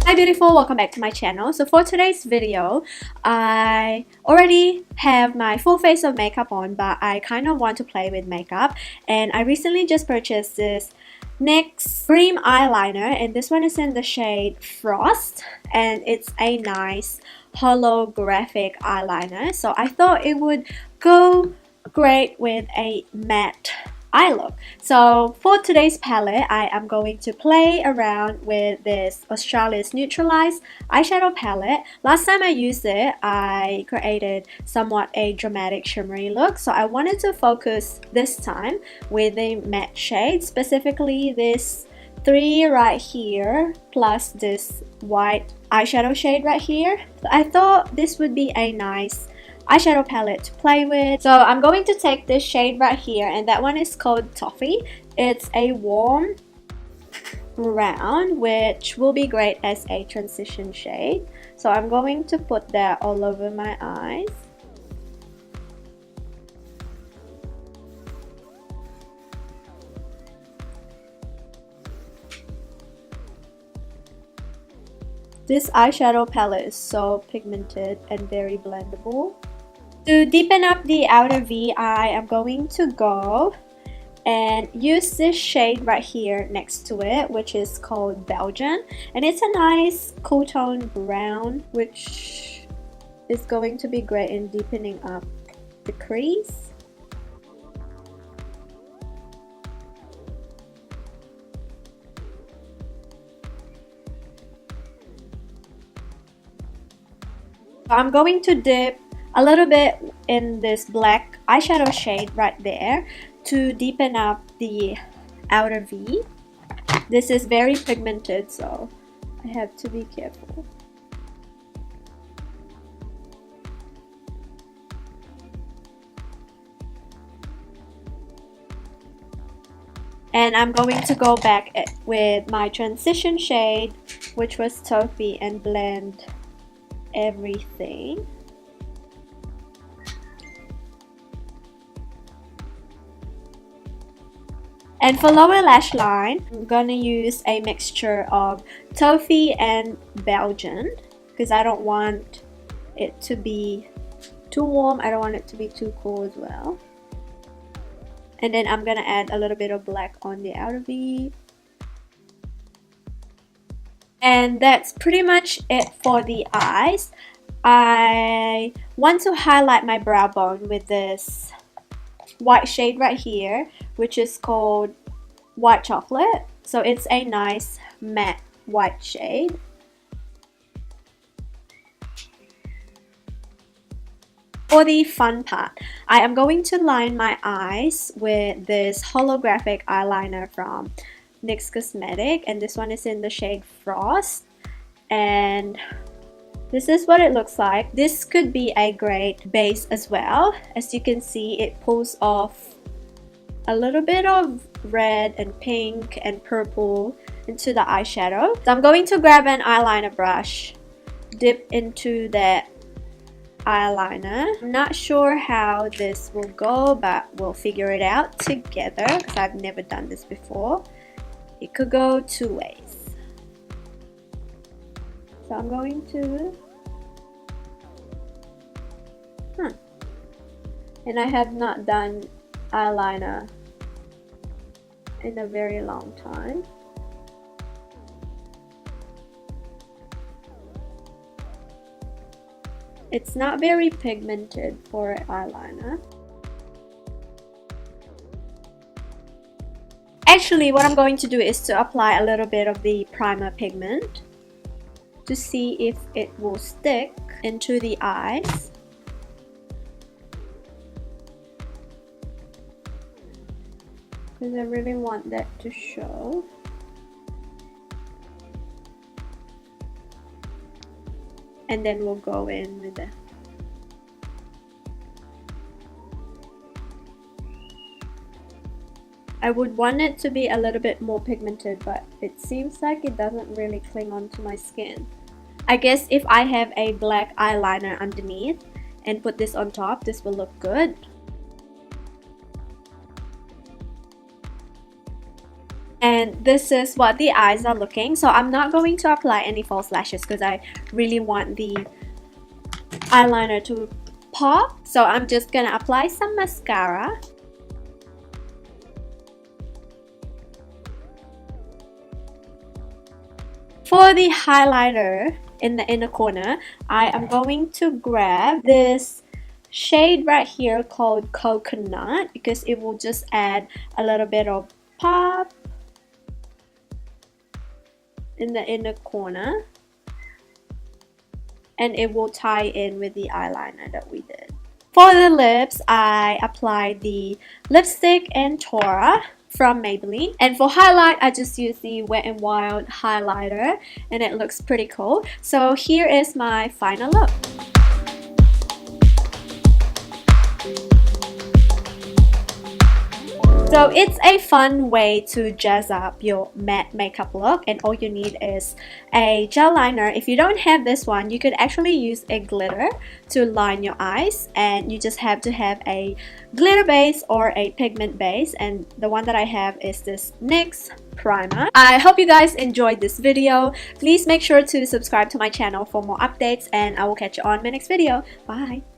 Hi beautiful, welcome back to my channel. So for today's video, I already have my full face of makeup on, but I kind of want to play with makeup, and I recently just purchased this NYX cream eyeliner, and this one is in the shade Frost, and it's a nice holographic eyeliner, so I thought it would go great with a matte eye look. So for today's palette, I am going to play around with this Australis Neutralize eyeshadow palette. Last time I used it, I created somewhat a dramatic shimmery look, so I wanted to focus this time with the matte shade, specifically this 3 right here plus this white eyeshadow shade right here. So I thought this would be a nice eyeshadow palette to play with. So I'm going to take this shade right here, and that one is called Toffee. It's a warm brown, which will be great as a transition shade. So I'm going to put that all over my eyes. This eyeshadow palette is so pigmented and very blendable. To deepen up the outer V, I am going to go and use this shade right here next to it, which is called Belgian, and it's a nice cool tone brown, which is going to be great in deepening up the crease. I'm going to dip a little bit in this black eyeshadow shade right there to deepen up the outer V. This is very pigmented, so I have to be careful. And I'm going to go back with my transition shade, which was Toffee, and blend everything. And for lower lash line, I'm gonna use a mixture of Toffee and Belgian because I don't want it to be too warm, I don't want it to be too cool as well. And then I'm gonna add a little bit of black on the outer V. And that's pretty much it for the eyes. I want to highlight my brow bone with this white shade right here, which is called White Chocolate. So it's a nice matte white shade. For the fun part, I am going to line my eyes with this holographic eyeliner from NYX Cosmetic, and this one is in the shade Frost, and this is what it looks like. This could be a great base as well. As you can see, it pulls off a little bit of red and pink and purple into the eyeshadow. So I'm going to grab an eyeliner brush, dip into that eyeliner. I'm not sure how this will go, but we'll figure it out together because I've never done this before. It could go two ways. So I'm going to, and I have not done eyeliner in a very long time. It's not very pigmented for an eyeliner. Actually, what I'm going to do is to apply a little bit of the primer pigment to see if it will stick into the eyes. Because I really want that to show. And then we'll go in with the I would want it to be a little bit more pigmented, but it seems like it doesn't really cling onto my skin. I guess if I have a black eyeliner underneath and put this on top, this will look good. and this is what the eyes are looking. So I'm not going to apply any false lashes because I really want the eyeliner to pop. So I'm just gonna apply some mascara. For the highlighter in the inner corner, I am going to grab this shade right here called Coconut because it will just add a little bit of pop in the inner corner, and it will tie in with the eyeliner that we did. For the lips, I applied the lipstick in Tora from Maybelline, and for highlight I just use the Wet n Wild highlighter, and it looks pretty cool. So here is my final look. So it's a fun way to jazz up your matte makeup look, and all you need is a gel liner. If you don't have this one, you could actually use a glitter to line your eyes, and you just have to have a glitter base or a pigment base, and the one that I have is this NYX primer. I hope you guys enjoyed this video. Please make sure to subscribe to my channel for more updates, and I will catch you on my next video. Bye!